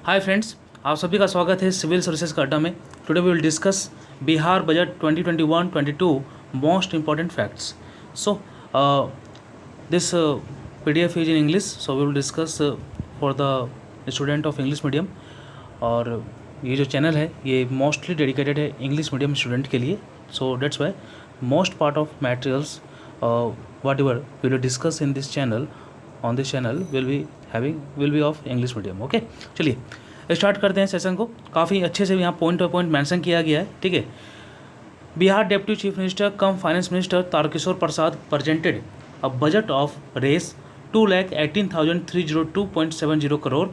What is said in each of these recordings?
Hi friends, आप सभी का स्वागत है सिविल सर्विसेज का अड्डा में। Today we will discuss Bihar budget 2021-22 most important facts. So this PDF is in English, so we will discuss for the student of English medium. और ये जो चैनल है ये मोस्टली डेडिकेटेड है इंग्लिश मीडियम स्टूडेंट के लिए। So that's why most part of materials whatever we will discuss in this channel on this channel will be of English medium. Okay, चलिए start करते हैं session को। काफ़ी अच्छे से यहाँ पॉइंट बाय पॉइंट मेंशन किया गया है, ठीक है। Bihar deputy chief minister cum finance minister Tarkishore Prasad presented a budget of Rs 2,18,302.70 crore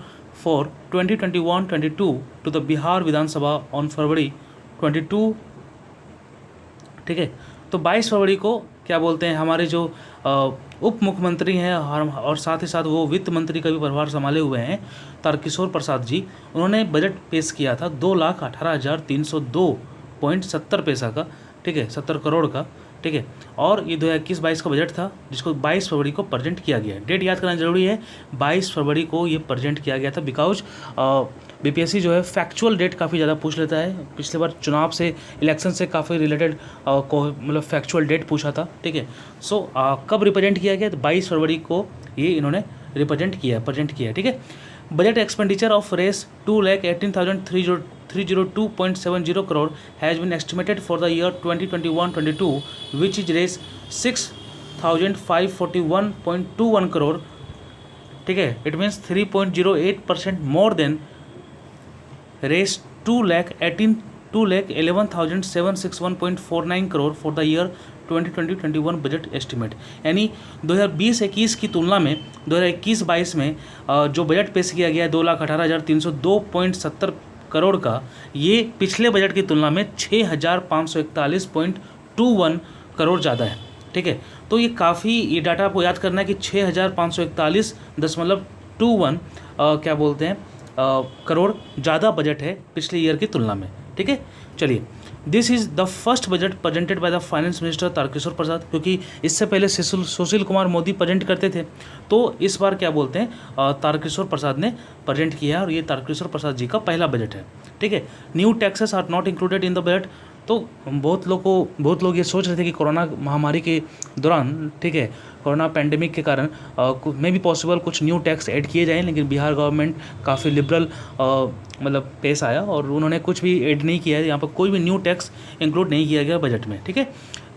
for 2021-22 to the Bihar Vidhansabha on February 22, ठीक है। तो 22 फरवरी को क्या बोलते हैं, हमारे जो उप मुख्यमंत्री हैं और साथ ही साथ वो वित्त मंत्री का भी प्रभार संभाले हुए हैं तारकिशोर प्रसाद जी, उन्होंने बजट पेश किया था 2,18,302.70 पैसा का, ठीक है, 70 करोड़ का, ठीक है। और ये 2021-22 का बजट था जिसको 22 फरवरी को प्रेजेंट किया गया है। डेट याद करना जरूरी है, 22 फरवरी को ये प्रेजेंट किया गया था बिकॉज BPSC जो है फैक्चुअल डेट काफ़ी ज़्यादा पूछ लेता है। पिछले बार चुनाव से, इलेक्शन से काफ़ी रिलेटेड मतलब फैक्चुअल डेट पूछा था, ठीक है। सो कब रिप्रेजेंट किया गया, तो 22 फरवरी को ये इन्होंने प्रेजेंट किया है, ठीक है। Budget expenditure of Rs 2,18,302.70 crore has been estimated for the year 2021-22, which is raise 6,541.21 crore, ठीक है। It means 3.08% more than Rs 2,11,761.49 crore for the year 2020-21 budget estimate. यानी 2020-21 की तुलना में 2021-22 में जो बजट पेश किया गया है 2,18,302.70 करोड़ का, ये पिछले बजट की तुलना में 6,541.21 करोड़ ज़्यादा है, ठीक है। तो ये काफ़ी, ये डाटा आपको याद करना है कि 6,541.21 क्या बोलते हैं करोड़ ज़्यादा बजट है पिछले ईयर की तुलना में, ठीक है। चलिए, this is the first budget presented by the finance minister Tarkishore Prasad, क्योंकि इससे पहले सुशील कुमार मोदी प्रेजेंट करते थे, तो इस बार क्या बोलते हैं तारकिशोर प्रसाद ने प्रेजेंट किया है और ये तारकिशोर प्रसाद जी का पहला बजट है, ठीक है। New taxes are not included in the budget. तो बहुत लोग ये सोच रहे थे कि कोरोना महामारी के दौरान, ठीक है, कोरोना पैंडेमिक के कारण मे भी पॉसिबल कुछ न्यू टैक्स ऐड किए जाएं, लेकिन बिहार गवर्नमेंट काफ़ी लिबरल मतलब पेश आया और उन्होंने कुछ भी ऐड नहीं किया है। यहाँ पर कोई भी न्यू टैक्स इंक्लूड नहीं किया गया बजट में, ठीक है।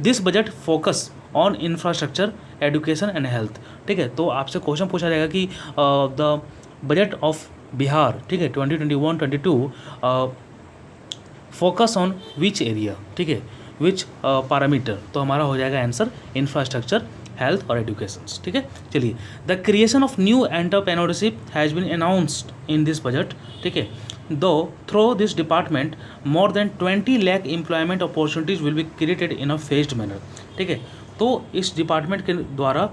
This budget focus on infrastructure, education and health, ठीक है। तो आपसे क्वेश्चन पूछा जाएगा कि द बजट ऑफ बिहार, ठीक है, 2021-22 फोकस ऑन विच एरिया, ठीक है, विच पैरामीटर। तो हमारा हो जाएगा आंसर इंफ्रास्ट्रक्चर, हेल्थ और एजुकेशन, ठीक है। चलिए, the creation of new entrepreneurship has been announced in this budget, ठीक है। दो through this department more than 20 lakh employment opportunities will be created in a phased manner, ठीक है। तो इस डिपार्टमेंट के द्वारा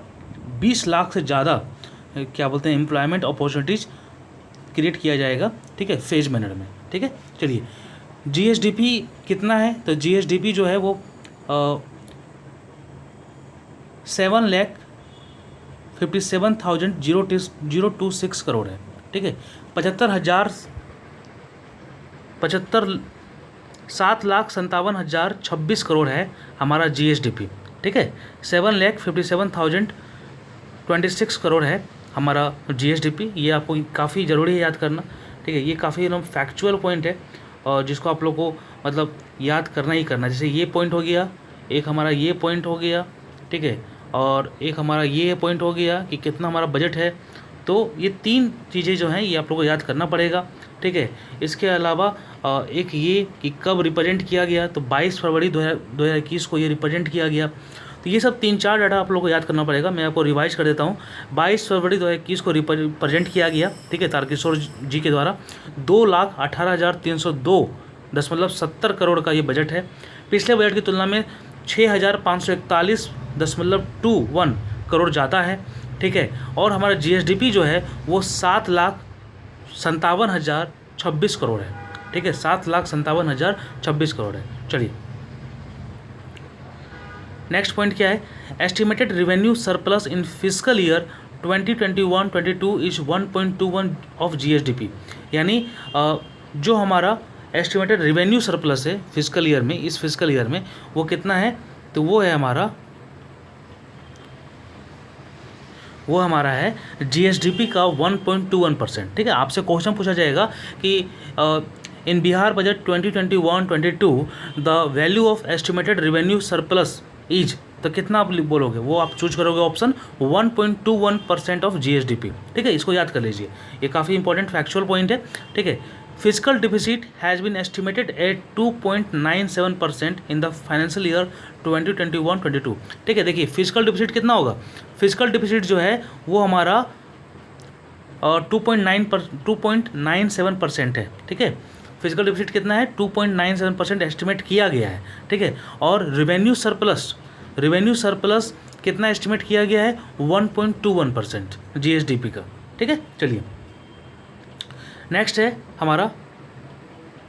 20 लाख से ज़्यादा क्या बोलते हैं एम्प्लॉयमेंट अपॉर्चुनिटीज़ क्रिएट किया जाएगा, ठीक है, फेज मैनर में, ठीक है। चलिए, GSDP कितना है, तो GSDP जो है वो 7,57,026 करोड़ है, ठीक है। 7,57,026 करोड़ है हमारा GSDP, ठीक है। 7,57,026 करोड़ है हमारा GSDP। ये आपको काफ़ी ज़रूरी है याद करना, ठीक है। ये काफ़ी एकदम फैक्चुअल पॉइंट है और जिसको आप लोग को मतलब याद करना ही करना। जैसे ये पॉइंट हो गया, एक हमारा ये पॉइंट हो गया, ठीक है, और एक हमारा ये पॉइंट हो गया कि कितना हमारा बजट है। तो ये तीन चीज़ें जो हैं ये आप लोग को याद करना पड़ेगा, ठीक है। इसके अलावा एक ये कि कब रिप्रेजेंट किया गया, तो 22 फरवरी 2021 को ये रिप्रेजेंट किया गया। तो ये सब 3-4 डाटा आप लोग को याद करना पड़ेगा। मैं आपको रिवाइज कर देता हूँ। 22 फरवरी 2021 को रिप्रेजेंट किया गया, ठीक है, तारकिशोर जी के द्वारा 2,18,302.70 करोड़ का ये बजट है। पिछले बजट की तुलना में 6,541.21 करोड़ ज़्यादा है, ठीक है। और हमारा GSDP जो है वो 7,57,026 करोड़ है, ठीक है, 7,57,026 करोड़ है। चलिए, नेक्स्ट पॉइंट क्या है, estimated revenue surplus in physical year 2021-22 is 1.21 of GSDP, यानी जो हमारा एस्टिमेटेड रेवेन्यू सरप्लस है फिजिकल ईयर में, इस फिजिकल ईयर में वो कितना है, तो वो हमारा है GSDP का 1.21%। ठीक है, आपसे क्वेश्चन पूछा जाएगा कि in Bihar budget 2021-22 the value of estimated revenue surplus is, तो कितना आप बोलोगे, वो आप चूज करोगे ऑप्शन 1.21% ऑफ GSDP। ठीक है, इसको याद कर लीजिए, ये काफ़ी इंपॉर्टेंट फैक्चुअल पॉइंट है। ठीक है, physical deficit has been estimated at 2.97% in the financial year 2021-22। ठीक है, देखिए फिजिकल डिफिसिट कितना होगा, फिजिकल डिफिसिट जो है वो हमारा 2.97% है। ठीक है, फिजिकल डिफिसिट कितना है, 2.97% एस्टिमेट किया गया है। ठीक है, और रेवेन्यू सरप्लस कितना एस्टिमेट किया गया है, 1.21% GSDP का। ठीक है, चलिए नेक्स्ट है हमारा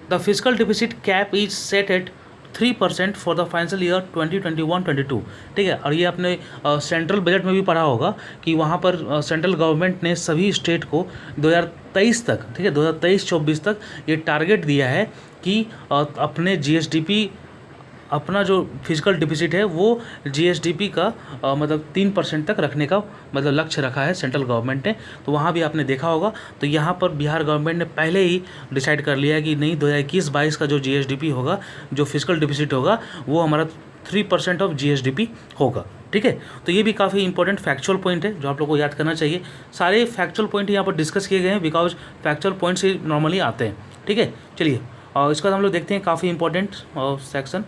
the physical deficit cap is set at 3% for the financial year 2021-22। ठीक है, और ये आपने सेंट्रल बजट में भी पढ़ा होगा कि वहाँ पर सेंट्रल गवर्नमेंट ने सभी स्टेट को 2023 तक, ठीक है 2023-24 तक ये टारगेट दिया है कि अपने GSDP, अपना जो फिजिकल डिफिसिट है वो GSDP का मतलब 3% तक रखने का मतलब लक्ष्य रखा है सेंट्रल गवर्नमेंट ने। तो वहाँ भी आपने देखा होगा, तो यहाँ पर बिहार गवर्नमेंट ने पहले ही डिसाइड कर लिया है कि नहीं 2021-22 का जो GSDP होगा, जो फिजिकल डिफिसिट होगा वो हमारा 3% ऑफ GSDP होगा। ठीक है, तो ये भी काफ़ी इंपॉर्टेंट फैक्चुअल पॉइंट है जो आप लोग को याद करना चाहिए। सारे फैक्चुअल पॉइंट यहाँ पर डिस्कस किए गए हैं बिकॉज फैक्चुअल पॉइंट से नॉर्मली आते हैं। ठीक है, चलिए और इसके बाद हम लोग देखते हैं काफ़ी इंपॉर्टेंट सेक्शन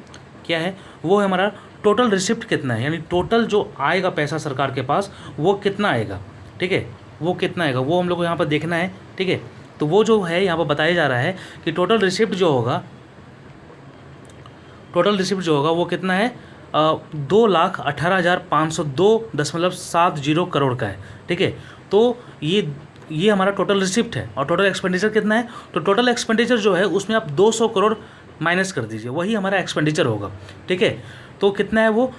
क्या है, वो है हमारा टोटल रिसिप्ट कितना है, यानी टोटल जो आएगा पैसा सरकार के पास वो कितना आएगा। ठीक है, वो कितना आएगा वो हम लोग को यहाँ पर देखना है। ठीक है, तो वो जो है यहाँ पर बताया जा रहा है कि टोटल रिसिप्ट जो होगा वो कितना है, 2,18,502.70 करोड़ का है। ठीक है, तो ये हमारा टोटल रिसिप्ट है। और टोटल एक्सपेंडिचर कितना है, तो टोटल एक्सपेंडिचर जो है उसमें आप 200 करोड़ माइनस कर दीजिए, वही हमारा एक्सपेंडिचर होगा। ठीक है, तो कितना है वो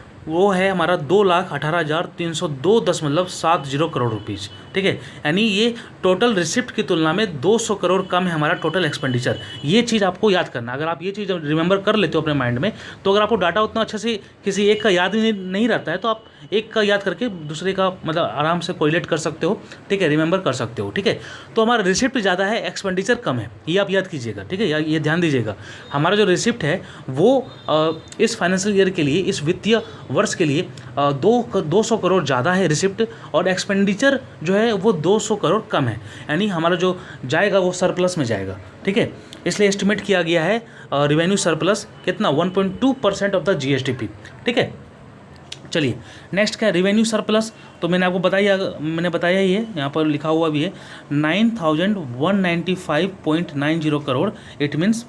है हमारा 2,18,302.70 करोड़ रुपीज़। ठीक है, यानी ये टोटल रिसिप्ट की तुलना में 200 करोड़ कम है हमारा टोटल एक्सपेंडिचर। ये चीज़ आपको याद करना, अगर आप ये चीज़ रिमेंबर कर लेते हो अपने माइंड में, तो अगर आपको डाटा उतना अच्छे से किसी एक का याद नहीं रहता है तो आप एक का याद करके दूसरे का मतलब आराम से कोरिलेट कर सकते हो। ठीक है, रिमेंबर कर सकते हो। ठीक है, तो हमारा रिसिप्ट ज़्यादा है, एक्सपेंडिचर कम है, ये आप याद कीजिएगा। ठीक है, ये ध्यान दीजिएगा, हमारा जो रिसिप्ट है वो इस फाइनेंशियल ईयर के लिए, इस वित्तीय वर्ष के लिए 200 करोड़ ज़्यादा है रिसिप्ट, और एक्सपेंडिचर जो है वो 200 करोड़ कम है, यानी हमारा जो जाएगा वो सरप्लस में जाएगा। ठीक है, इसलिए एस्टिमेट किया गया है रेवेन्यू सरप्लस कितना, 1.2% ऑफ द GSDP। ठीक है, चलिए नेक्स्ट क्या है, रेवेन्यू सरप्लस। तो मैंने बताया ही है, यहाँ पर लिखा हुआ भी है 9,195.90 crore, it means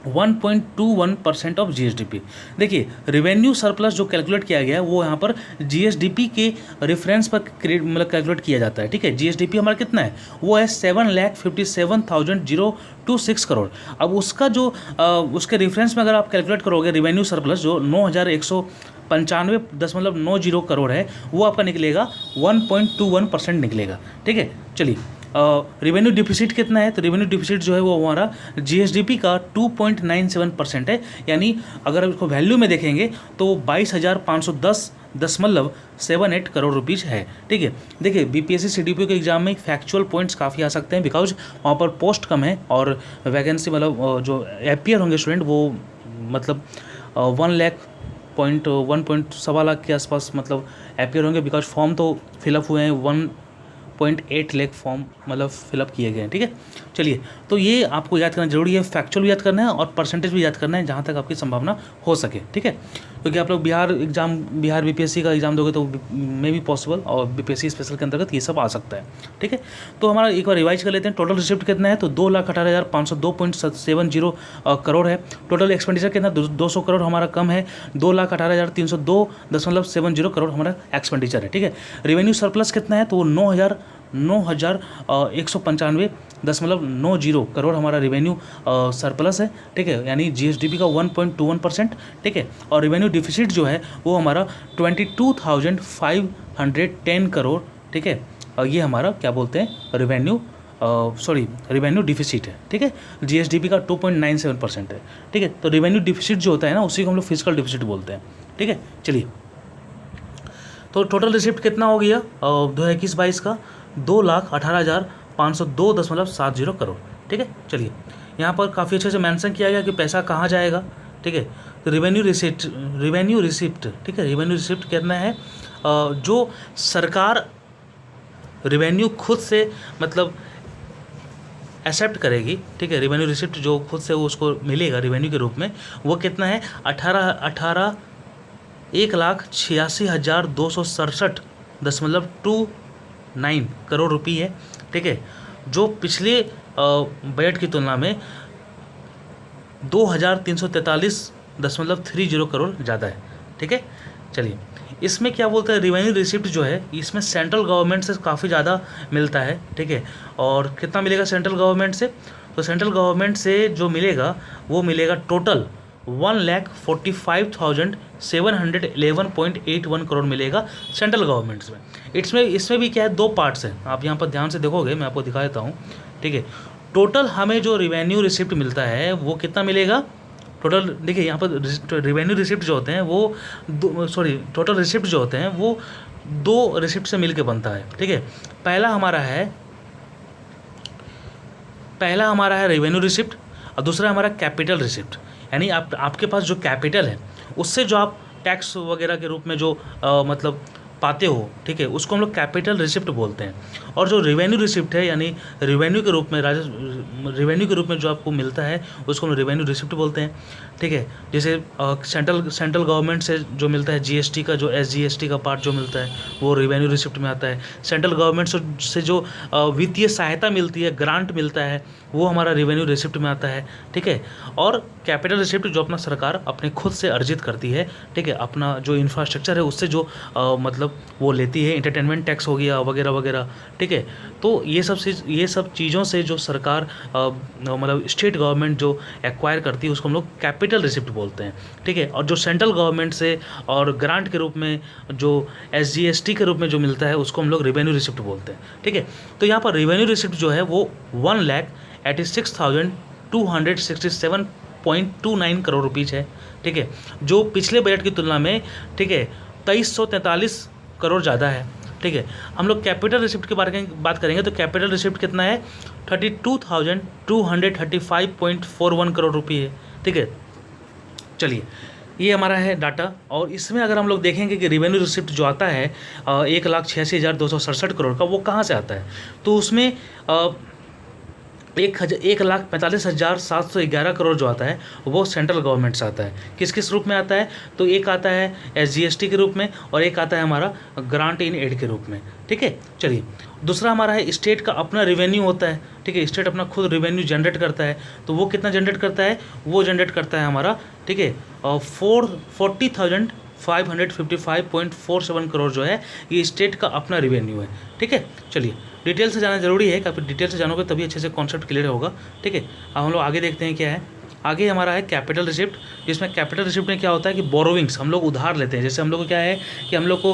1.21% of GSDP। देखिए रेवेन्यू सरप्लस जो कैलकुलेट किया गया है वो यहाँ पर GSDP के रेफरेंस पर मतलब कैलकुलेट किया जाता है। ठीक है, GSDP हमारा कितना है, वो है 7,57,026 करोड़। अब उसका जो उसके रेफरेंस में अगर आप कैलकुलेट करोगे रेवेन्यू सरप्लस जो 9,195.90 करोड़ है, वो आपका निकलेगा 1.21% निकलेगा। ठीक है, चलिए रेवेन्यू डिफिसिट कितना है, तो रेवेन्यू डिफिसिट जो है वो हमारा GSDP का 2.97% है, यानी अगर इसको वैल्यू में देखेंगे तो 22,510.78 करोड़ रुपीज़ है। ठीक है, देखिए BPSC CDPO के एग्जाम में फैक्चुअल पॉइंट्स काफ़ी आ सकते हैं बिकॉज वहाँ पर पोस्ट कम है और वैकेंसी मतलब जो अपीयर होंगे स्टूडेंट वो मतलब 1.1 लाख के आसपास मतलब अपीयर होंगे, बिकॉज फॉर्म तो फिलअप हुए हैं, 1.8 लाख फॉर्म मतलब फिलअप किए गए हैं। ठीक है, चलिए तो ये आपको याद करना जरूरी है, फैक्चुअल भी याद करना है और परसेंटेज भी याद करना है जहाँ तक आपकी संभावना हो सके। ठीक है, क्योंकि आप लोग बिहार BPSC का एग्जाम दोगे तो मे भी पॉसिबल, और BPSC स्पेशल के अंतर्गत ये सब आ सकता है। ठीक है, तो हमारा एक बार रिवाइज कर लेते हैं, टोटल रिसिप्ट कितना है, तो 2,18,502.70 करोड़ है। टोटल एक्सपेंडिचर कितना, 200 करोड़ हमारा कम है, 2,18,302.70 करोड़ हमारा एक्सपेंडिचर है। ठीक है, रेवेन्यू सरप्लस कितना है, तो वो 9,195.90 करोड़ हमारा रेवेन्यू सरप्लस है। ठीक है, यानी GSDP का 1.21%। ठीक है, और रेवेन्यू डिफिसिट जो है वो हमारा 22,510 करोड़ ठीक है। ये हमारा क्या बोलते हैं रिवेन्यू डिफिसिट है, ठीक है। जीएसडीपी का 2.97% है, ठीक है। तो रिवेन्यू डिफिसिट जो होता है ना, उसी को हम लोग फिजिकल डिफिसिट बोलते हैं, ठीक है। चलिए, तो टोटल रिसिप्ट कितना हो गया 2021-22 का 2,18,502.70 करोड़, ठीक है। चलिए, यहाँ पर काफ़ी अच्छे से मेंशन किया गया कि पैसा कहाँ जाएगा, ठीक है। तो रिवेन्यू रिसिप्ट, ठीक है, रिवेन्यू रिसिप्ट कितना है जो सरकार रिवेन्यू खुद से मतलब एक्सेप्ट करेगी, ठीक है। रिवेन्यू रिसिप्ट जो खुद से वो उसको मिलेगा रिवेन्यू के रूप में, वो कितना है 1,86,267.29 करोड़ रुपये है, ठीक है। जो पिछले बजट की तुलना में 2,343.30 करोड़ ज़्यादा है, ठीक है। चलिए, इसमें क्या बोलते हैं, रिवेन्यू रिसिप्ट जो है इसमें सेंट्रल गवर्नमेंट से काफ़ी ज़्यादा मिलता है, ठीक है। और कितना मिलेगा सेंट्रल गवर्नमेंट से, तो सेंट्रल गवर्नमेंट से जो मिलेगा वो मिलेगा टोटल 1,45,711.81 करोड़ मिलेगा सेंट्रल गवर्नमेंट में। इसमें भी क्या है, दो पार्ट्स हैं, आप यहाँ पर ध्यान से देखोगे, मैं आपको दिखा देता हूँ, ठीक है। टोटल हमें जो रिवेन्यू रिसिप्ट मिलता है वो कितना मिलेगा, टोटल देखिए यहाँ पर रिवेन्यू रिसिप्ट जो होते हैं वो टोटल रिसिप्ट जो होते हैं वो दो रिसिप्ट से मिलके बनता है, ठीक है। पहला हमारा है रेवेन्यू रिसिप्ट और दूसरा हमारा कैपिटल रिसिप्ट। यानी आपके पास जो कैपिटल है उससे जो आप टैक्स वगैरह के रूप में जो मतलब पाते हो, ठीक है, उसको हम लोग कैपिटल रिसिप्ट बोलते हैं। और जो रिवेन्यू रिसिप्ट है यानी रिवेन्यू के रूप में जो आपको मिलता है उसको हम रेवेन्यू रिसिप्ट बोलते हैं, ठीक है। जैसे सेंट्रल गवर्नमेंट से जो मिलता है जीएसटी का, जो एसजीएसटी का पार्ट जो मिलता है वो रिवेन्यू रिसिप्ट में आता है। सेंट्रल गवर्नमेंट से जो वित्तीय सहायता मिलती है, ग्रांट मिलता है, वो हमारा रिवेन्यू रिसिप्ट में आता है, ठीक है। और कैपिटल रिसिप्ट जो अपना सरकार अपने खुद से अर्जित करती है, ठीक है, अपना जो इंफ्रास्ट्रक्चर है उससे जो मतलब वो लेती है, एंटरटेनमेंट टैक्स हो गया वगैरह वगैरह, ठीक है। तो ये सब चीज़ों से जो सरकार मतलब स्टेट गवर्नमेंट जो एक्वायर करती है उसको हम लोग कैपिटल रिसिप्ट बोलते हैं, ठीक है। और जो सेंट्रल गवर्नमेंट से और ग्रांट के रूप में जो एसजीएसटी के रूप में जो मिलता है उसको हम लोग रेवेन्यू रिसिप्ट बोलते हैं, ठीक है। तो यहाँ पर रेवेन्यू रिसिप्ट जो है वो 1,86,267.29 करोड़ रुपीज़ है, ठीक है, जो पिछले बजट की तुलना में, ठीक है, 2,343 करोड़ ज़्यादा है, ठीक है। हम लोग कैपिटल रिसिप्ट के बारे में बात करेंगे तो कैपिटल रिसिप्ट कितना है 32,235.41 करोड़ रुपये है, ठीक है। चलिए, ये हमारा है डाटा। और इसमें अगर हम लोग देखेंगे कि रिवेन्यू रिसिप्ट जो आता है 1,86,267 करोड़ का, वो कहाँ से आता है, तो उसमें 1,45,711 करोड़ जो आता है वो सेंट्रल गवर्नमेंट से आता है। किस किस रूप में आता है, तो एक आता है एसजीएसटी के रूप में और एक आता है हमारा ग्रांट इन एड के रूप में, ठीक है। चलिए, दूसरा हमारा है स्टेट का अपना रिवेन्यू होता है, ठीक है। स्टेट अपना खुद रिवेन्यू जनरेट करता है, तो वो कितना जनरेट करता है, वो जनरेट करता है हमारा, ठीक है, 40,555.47 करोड़ जो है ये स्टेट का अपना रिवेन्यू है, ठीक है। चलिए, डिटेल से जाना जरूरी है, काफ़ी डिटेल से जानोगे तभी अच्छे से कॉन्सेप्ट क्लियर होगा, ठीक है। अब हम लोग आगे देखते हैं क्या है। आगे हमारा है कैपिटल रिसिप्ट, जिसमें कैपिटल रिसिप्ट में क्या होता है कि बोरोविंग्स हम लोग उधार लेते हैं। जैसे हम लोग को क्या है कि हम लोग को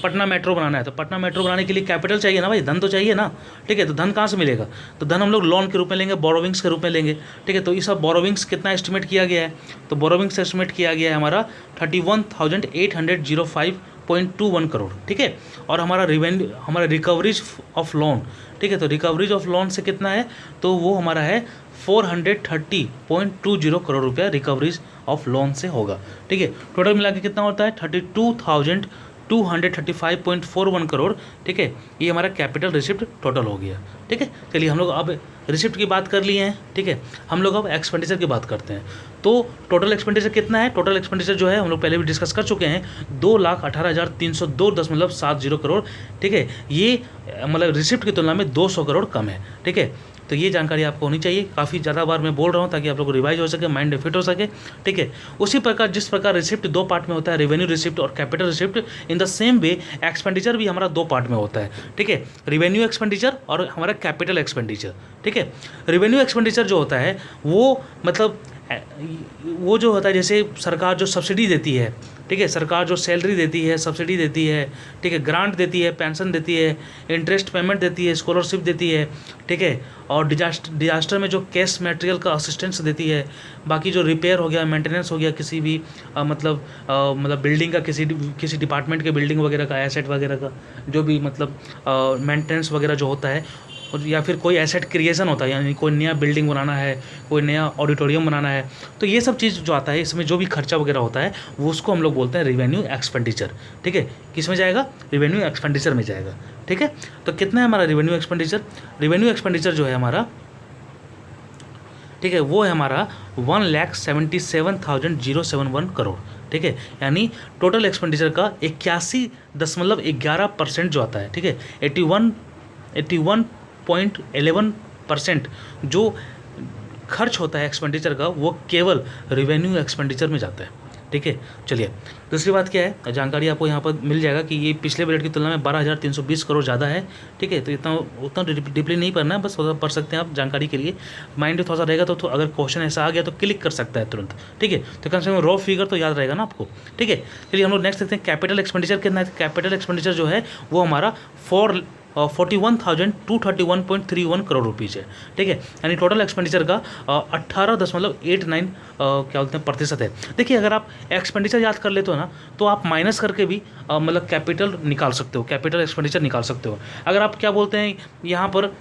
पटना मेट्रो बनाना है, तो पटना मेट्रो बनाने के लिए कैपिटल चाहिए ना भाई, धन तो चाहिए ना, ठीक है। तो धन कहाँ से मिलेगा, तो धन हम लोग लोन के रूप में लेंगे, बोरोविंग्स के रूप में लेंगे, ठीक है। तो ये सब बोरोविंग्स कितना एस्टिमेट किया गया है, तो बोरोविंग्स एस्टिमेट किया गया है हमारा 31,805.21 करोड़, ठीक है। और हमारा रिकवरीज ऑफ लोन, ठीक है, तो रिकवरीज ऑफ लोन से कितना है, तो वो हमारा है 430.20 करोड़ रुपया रिकवरीज ऑफ लोन से होगा, ठीक है। टोटल मिला के कितना होता है 32,235.41 करोड़, ठीक है। ये हमारा कैपिटल रिसिप्ट टोटल हो गया, ठीक है। चलिए, हम लोग अब रिसिप्ट की बात कर लिए हैं, ठीक है। हम लोग अब एक्सपेंडिचर की बात करते हैं। तो टोटल एक्सपेंडिचर कितना है, टोटल एक्सपेंडिचर जो है हम लोग पहले भी डिस्कस कर चुके हैं 2,18,302.70 करोड़, ठीक है। ये मतलब रिसिप्ट की तुलना में 200 करोड़ कम है, ठीक है। तो ये जानकारी आपको होनी चाहिए, काफ़ी ज़्यादा बार मैं बोल रहा हूँ ताकि आप लोग को रिवाइज हो सके, माइंड फिट हो सके, ठीक है। उसी प्रकार जिस प्रकार रिसिप्ट दो पार्ट में होता है, रेवेन्यू रिसिप्ट और capital receipt, in the same way expenditure भी हमारा दो पार्ट में होता है, ठीक है। रेवेन्यू एक्सपेंडिचर और हमारा कैपिटल एक्सपेंडिचर, ठीक है। रेवेन्यू एक्सपेंडिचर जो होता है वो मतलब वो जो होता है, जैसे सरकार जो सब्सिडी देती है, ठीक है, सरकार जो सैलरी देती है, सब्सिडी देती है, ठीक है, ग्रांट देती है, पेंशन देती है, इंटरेस्ट पेमेंट देती है, स्कॉलरशिप देती है, ठीक है, और डिजास्टर में जो कैश मटेरियल का असिस्टेंस देती है, बाकी जो रिपेयर हो गया, मेंटेनेंस हो गया किसी भी मतलब बिल्डिंग का, किसी डिपार्टमेंट के बिल्डिंग वगैरह का, एसेट वगैरह का जो भी मतलब मेंटेनेंस वगैरह जो होता है, या फिर कोई एसेट क्रिएशन होता है, यानी कोई नया बिल्डिंग बनाना है, कोई नया ऑडिटोरियम बनाना है, तो ये सब चीज़ जो आता है, इसमें जो भी खर्चा वगैरह होता है वो उसको हम लोग बोलते हैं रिवेन्यू एक्सपेंडिचर। ठीक है, किस में जाएगा? रिवेन्यू एक्सपेंडिचर में जाएगा। ठीक है, तो कितना है हमारा रिवेन्यू एक्सपेंडिचर? रिवेन्यू एक्सपेंडिचर जो है हमारा, ठीक है, वो है हमारा 1,77,071 करोड़। ठीक है, यानी टोटल एक्सपेंडिचर का 81.11% जो आता है। ठीक है, 81.11% जो खर्च होता है एक्सपेंडिचर का, वो केवल रिवेन्यू एक्सपेंडिचर में जाता है। ठीक है, चलिए दूसरी बात क्या है, जानकारी आपको यहाँ पर मिल जाएगा कि ये पिछले बजट की तुलना में 12,320 करोड़ ज़्यादा है। ठीक है, तो उतना डीपली नहीं पढ़ना है, बस थोड़ा पढ़ सकते हैं आप जानकारी के लिए, माइंड में थोड़ा सा रहेगा तो अगर क्वेश्चन ऐसा आ गया तो क्लिक कर सकता है तुरंत। ठीक है, तो कम से कम रॉ फिगर तो याद रहेगा ना आपको। ठीक है, चलिए हम लोग नेक्स्ट देखते हैं कैपिटल एक्सपेंडिचर कितना है। कैपिटल एक्सपेंडिचर जो है वो हमारा 41,231.31 करोड़ रुपीज़ है। ठीक है, यानी टोटल एक्सपेंडिचर का 18.89 क्या बोलते हैं प्रतिशत है। देखिए, अगर आप एक्सपेंडिचर याद कर लेते हो ना, तो आप माइनस करके भी मतलब कैपिटल निकाल सकते हो, कैपिटल एक्सपेंडिचर निकाल सकते हो। अगर आप क्या बोलते हैं यहाँ पर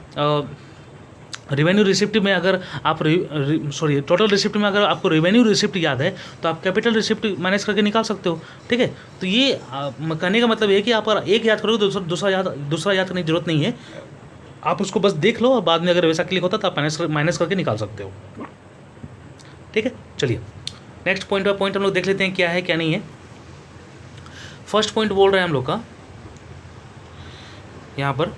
रिवेन्यू रिसिप्ट में, अगर आप टोटल रिसिप्ट में अगर आपको रिवेन्यू रिसिप्ट याद है तो आप कैपिटल रिसिप्ट माइनस करके निकाल सकते हो। ठीक है, तो ये कहने का मतलब है कि आप अगर एक याद करोगे तो दूसरा याद करने की जरूरत नहीं है, आप उसको बस देख लो और बाद में अगर वैसा क्लिक होता तो आप माइनस करके निकाल सकते हो। ठीक है, चलिए नेक्स्ट पॉइंट हम लोग देख लेते हैं क्या है क्या नहीं है। फर्स्ट पॉइंट बोल रहे हैं हम लोग का यहाँ पर,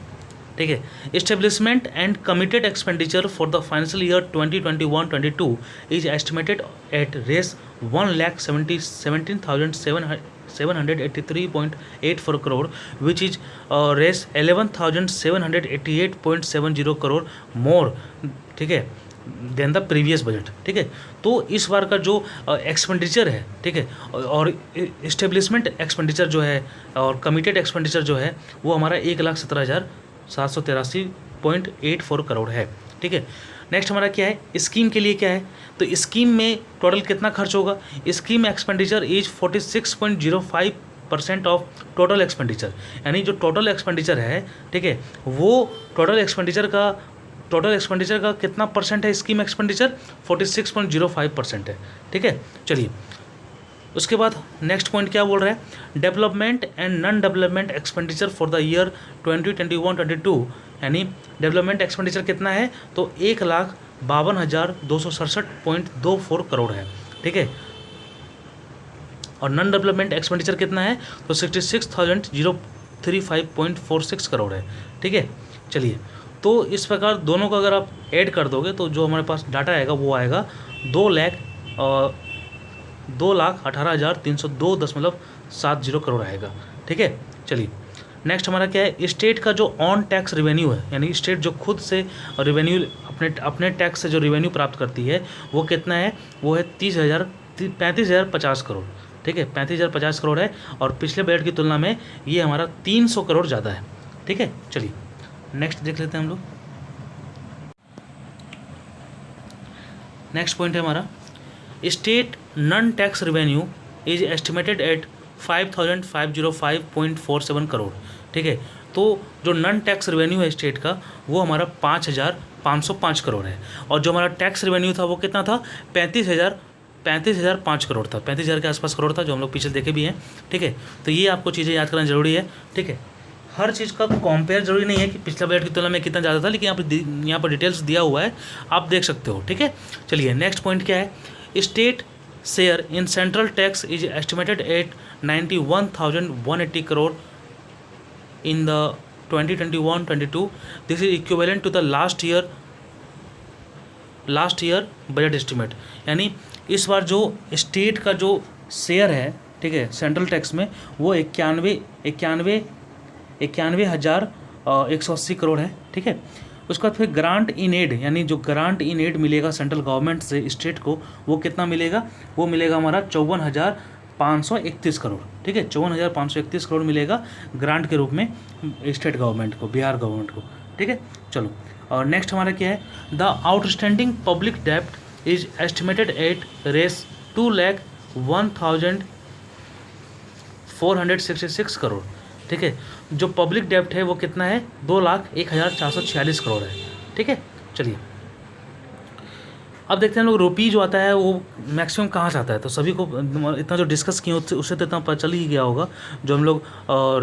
ठीक है, establishment and committed expenditure for the financial year 2021-22 is estimated at Rs 1,17,783.84 crore, which is Rs 11,788.70 crore more, ठीक है, देन द प्रीवियस बजट। ठीक है, तो इस बार का जो एक्सपेंडिचर है, ठीक है, और इस्टेब्लिशमेंट एक्सपेंडिचर जो है और कमिटेड एक्सपेंडिचर जो है वो हमारा 1,17,783.84 करोड़ है। ठीक है, नेक्स्ट हमारा क्या है, स्कीम के लिए क्या है, तो स्कीम में टोटल कितना खर्च होगा? Scheme expenditure is 46.05% of total expenditure, यानी जो टोटल एक्सपेंडिचर है, ठीक है, वो टोटल एक्सपेंडिचर का कितना परसेंट है? स्कीम एक्सपेंडिचर 46.05% है। ठीक है, चलिए उसके बाद नेक्स्ट पॉइंट क्या बोल रहा है, development and non development expenditure for the year 2021-22, यानी डेवलपमेंट एक्सपेंडिचर कितना है? तो 1,52,267.24 करोड़ है। ठीक है, और नॉन डेवलपमेंट एक्सपेंडिचर कितना है? तो 66,035.46 करोड़ है। ठीक है, चलिए तो इस प्रकार दोनों का अगर आप ऐड कर दोगे तो जो हमारे पास डाटा आएगा वो आएगा 2,18,302.70 करोड़ आएगा। ठीक है, चलिए नेक्स्ट हमारा क्या है, स्टेट का जो ऑन टैक्स रेवेन्यू है, यानी स्टेट जो खुद से रेवेन्यू अपने टैक्स से जो रेवेन्यू प्राप्त करती है वो कितना है? वो है 35,050 करोड़। ठीक है, 35,050 करोड़ है, और पिछले बजट की तुलना में ये हमारा 300 करोड़ ज़्यादा है। ठीक है, चलिए नेक्स्ट देख लेते हैं हम लोग। नेक्स्ट पॉइंट है हमारा, state non tax revenue is estimated eight 5,505.47 crore. ठीक है, तो जो नॉन टैक्स रेवेन्यू है स्टेट का वो हमारा 5,505 करोड़ है, और जो हमारा टैक्स रेवेन्यू था वो कितना था? 35,005 करोड़ था, 35,000 के आसपास करोड़ था, जो हम लोग पीछे देखे भी हैं। ठीक है, तो ये आपको चीज़ें याद करना जरूरी है। ठीक है, हर चीज़ का कंपेयर जरूरी नहीं है कि पिछला बजट की तुलना में कितना ज़्यादा था, लेकिन यहाँ पर डिटेल्स दिया हुआ है, आप देख सकते हो। ठीक है, चलिए नेक्स्ट पॉइंट क्या है, state share in central tax is estimated at 91,180 crore in the 2021-22। This is equivalent to the last year budget estimate, यानी इस बार जो स्टेट का जो शेयर है, ठीक है, सेंट्रल टैक्स में वो 91,180 करोड़ है। ठीक है, उसके बाद फिर ग्रांट इन एड, यानी जो ग्रांट इन एड मिलेगा सेंट्रल गवर्नमेंट से स्टेट को, वो कितना मिलेगा, वो मिलेगा हमारा 54,531 करोड़, ठीक है, 54,531 करोड़ मिलेगा ग्रांट के रूप में स्टेट गवर्नमेंट को, बिहार गवर्नमेंट को, ठीक है। चलो, और नेक्स्ट हमारा क्या है, द आउटस्टैंडिंग पब्लिक डेप्ट is estimated at Rs 2,01,466 crore, ठीक है। जो पब्लिक डेप्ट है वो कितना है, 2,01,446 करोड़ है, ठीक है। चलिए अब देखते हैं लोग, रुपी जो आता है वो मैक्सिमम कहाँ से आता है। तो सभी को इतना जो डिस्कस किए उससे तो इतना पता चल ही गया होगा। जो हम लोग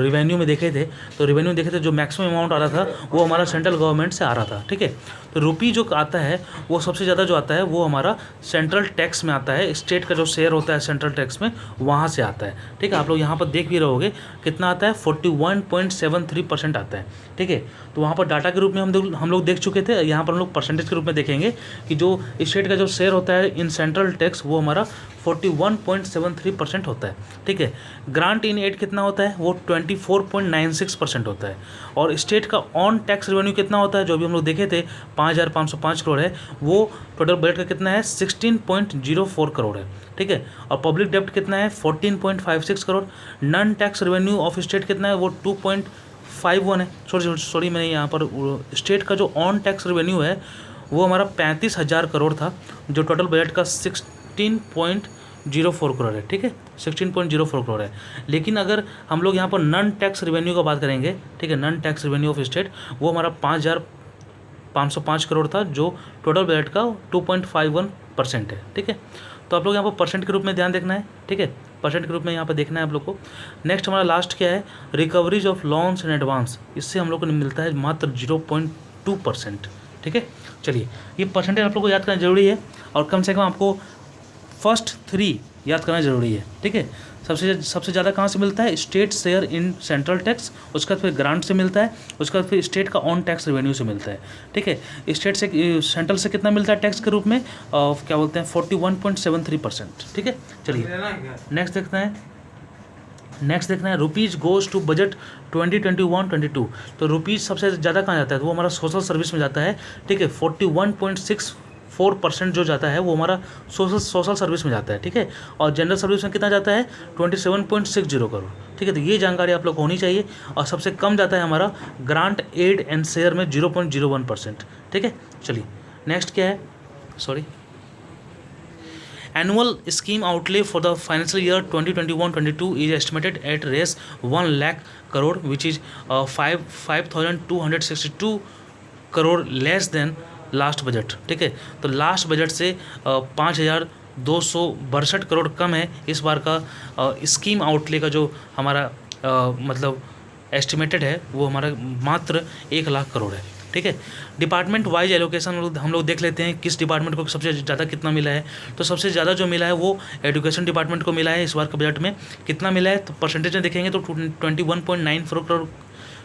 रिवेन्यू में देखे थे, तो रिवेन्यू देखे थे जो मैक्सिमम अमाउंट आ रहा था वो हमारा सेंट्रल गवर्नमेंट से आ रहा था, ठीक है। तो रुपी जो आता है वो सबसे ज़्यादा जो आता है वो हमारा सेंट्रल टैक्स में आता है, स्टेट का जो शेयर होता है सेंट्रल टैक्स में वहाँ से आता है, ठीक है। आप लोग यहाँ पर देख भी रहोगे कितना आता है, 41.73% आता है, ठीक है। तो वहाँ पर डाटा के रूप में हम लोग देख चुके थे, यहाँ पर हम लोग परसेंटेज के रूप में देखेंगे कि जो स्टेट का जो शेयर होता है इन सेंट्रल टैक्स वो हमारा 41.73% होता है, ठीक है। ग्रांट इन एड कितना होता है, वो 24.96% होता है। और स्टेट का ऑन टैक्स रेवेन्यू कितना होता है, जो भी हम लोग देखे थे 5,505 करोड़ है, वो टोटल बजट का कितना है, 16.04 करोड़ है, ठीक है। और पब्लिक डेप्ट कितना है, 14.56 crore. Non tax revenue of state कितना है, वो 2.51 है। सॉरी मैंने यहाँ पर स्टेट का जो ऑन टैक्स रेवेन्यू है वो हमारा 35,000 करोड़ था, जो टोटल बजट का 16.04 करोड़ है, ठीक है, 16.04 करोड़ है। लेकिन अगर हम लोग यहाँ पर नॉन टैक्स रेवेन्यू का बात करेंगे, ठीक है, non tax revenue of state वो हमारा 5,505 करोड़ था, जो टोटल बजट का 2.51% है, ठीक है। तो आप लोग यहाँ पर परसेंट के रूप में ध्यान देखना है, ठीक है, परसेंट के रूप में यहाँ पर देखना है आप लोग को। नेक्स्ट हमारा लास्ट क्या है, recoveries of loans in advance, इससे हम लोग को मिलता है मात्र 0.2%, ठीक है। चलिए ये परसेंटेज आप लोग को याद करना जरूरी है, और कम से कम आपको फर्स्ट 3 याद करना जरूरी है, ठीक है। सबसे ज़्यादा कहाँ से मिलता है, state share in central tax, उसके बाद फिर ग्रांट से मिलता है, उसके बाद फिर स्टेट का ऑन टैक्स रेवेन्यू से मिलता है, ठीक है। स्टेट से सेंट्रल से कितना मिलता है टैक्स के रूप में, क्या बोलते हैं, 41.73%, ठीक है। चलिए नेक्स्ट देखना है रुपीज़ गोज़ टू बजट 2021-22। तो रुपीज़ सबसे ज़्यादा कहाँ जाता है, तो वो हमारा सोशल सर्विस में जाता है, ठीक है। 41.64% जो जाता है वो हमारा सोशल सर्विस में जाता है, ठीक है। और जनरल सर्विस में कितना जाता है, 27.60 करोड़, ठीक है। तो ये जानकारी आप लोग को होनी चाहिए। और सबसे कम जाता है हमारा ग्रांट एड एंड शेयर में 0.01%, ठीक है। चलिए नेक्स्ट क्या है, sorry, Annual scheme outlay for the financial year 2021-22 is estimated at res 1 lakh crore, which is 5,262 crore less than last budget, ठीक है। तो लास्ट बजट से 5,262 करोड़ कम है इस बार का स्कीम आउटले का जो हमारा मतलब एस्टिमेटेड है वो हमारा मात्र 1 लाख करोड़ है, ठीक है। डिपार्टमेंट वाइज एलोकेशन हम लोग देख लेते हैं किस डिपार्टमेंट को सबसे ज़्यादा कितना मिला है। तो सबसे ज़्यादा जो मिला है वो एजुकेशन डिपार्टमेंट को मिला है इस बार के बजट में। कितना मिला है, तो परसेंटेज में देखेंगे तो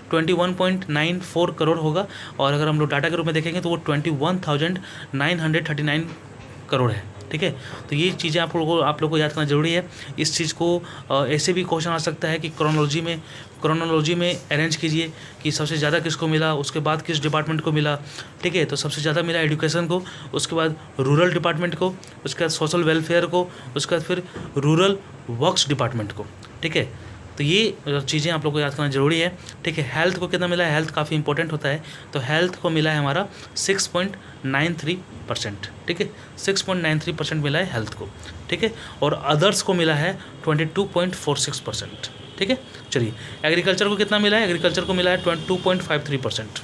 21.94 करोड़ होगा। और अगर हम लोग डाटा के रूप में देखेंगे तो वो 21,939 करोड़ है, ठीक है। तो ये चीज़ें आप लोग को याद करना जरूरी है। इस चीज़ को ऐसे भी क्वेश्चन आ सकता है कि क्रोनोलॉजी में अरेंज कीजिए कि सबसे ज़्यादा किसको मिला, उसके बाद किस डिपार्टमेंट को मिला, ठीक है। तो सबसे ज़्यादा मिला एजुकेशन को, उसके बाद रूरल डिपार्टमेंट को, उसके बाद सोशल वेलफेयर को, उसके बाद फिर रूरल वर्क्स डिपार्टमेंट को, ठीक है। तो ये चीज़ें आप लोग को याद करना जरूरी है, ठीक है। हेल्थ को कितना मिला है, हेल्थ काफ़ी इंपॉर्टेंट होता है। तो हेल्थ को मिला है हमारा 6.93%, ठीक है, 6.93% मिला है हेल्थ को, ठीक है। और अदर्स को मिला है 22.46%, ठीक है। चलिए एग्रीकल्चर को कितना मिला है, एग्रीकल्चर को मिला है 2.53%।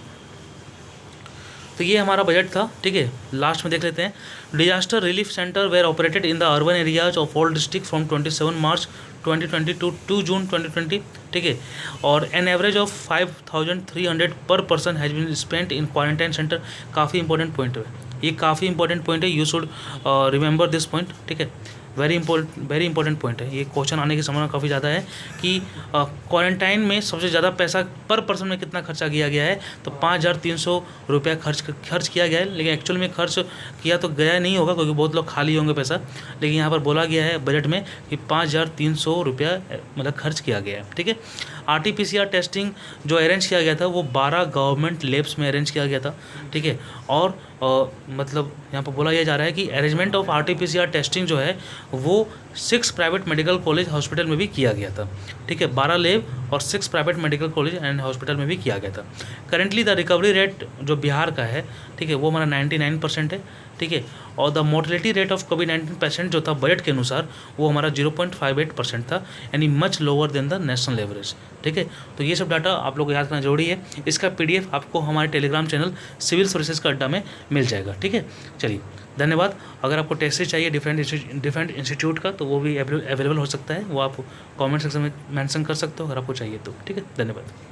तो ये हमारा बजट था, ठीक है। लास्ट में देख लेते हैं, disaster relief centre were operated in the urban areas of all district from 27 March 2020 to 2 June 2020, ठीक है। और an average of 5,300 per person has been spent in quarantine centre. काफ़ी इंपॉर्टेंट पॉइंट है ये, काफ़ी इंपॉर्टेंट पॉइंट है, you should remember this point, ठीक है। वेरी इंपॉर्टेंट पॉइंट है, ये क्वेश्चन आने की संभावना काफ़ी ज़्यादा है कि क्वारंटाइन में सबसे ज़्यादा पैसा पर पर्सन में कितना खर्चा किया गया है, तो 5,300 रुपया खर्च किया गया है। लेकिन एक्चुअल में खर्च किया तो गया नहीं होगा क्योंकि बहुत लोग खाली होंगे पैसा, लेकिन यहाँ पर बोला गया है बजट में कि 5,300 रुपया मतलब खर्च किया गया है। ठीक है, RT-PCR टेस्टिंग जो अरेंज किया गया था वो 12 गवर्नमेंट लैब्स में अरेंज किया गया था। ठीक है, और मतलब यहाँ पर बोला यह जा रहा है कि अरेंजमेंट ऑफ RT-PCR टेस्टिंग जो है वो 6 प्राइवेट मेडिकल कॉलेज हॉस्पिटल में भी किया गया था। ठीक है, 12 लैब और 6 private medical college and hospital में भी किया गया था। करेंटली द रिकवरी रेट जो बिहार का है, ठीक है, वो हमारा 99% है। ठीक है, और the mortality rate of COVID-19 patient जो था बजट के अनुसार वो हमारा 0.58% था, यानी much lower than the national average. ठीक है, तो ये सब डाटा आप लोग को याद करना जरूरी है। इसका PDF आपको हमारे टेलीग्राम चैनल सिविल सर्विसेज का अड्डा में मिल जाएगा। ठीक है, चलिए धन्यवाद। अगर आपको टेस्ट चाहिए डिफरेंट इंस्टीट्यूट का तो वो भी अवेलेबल हो सकता है, वो आप कमेंट सेक्शन में मेंशन कर सकते हो अगर आपको चाहिए तो। ठीक है, धन्यवाद।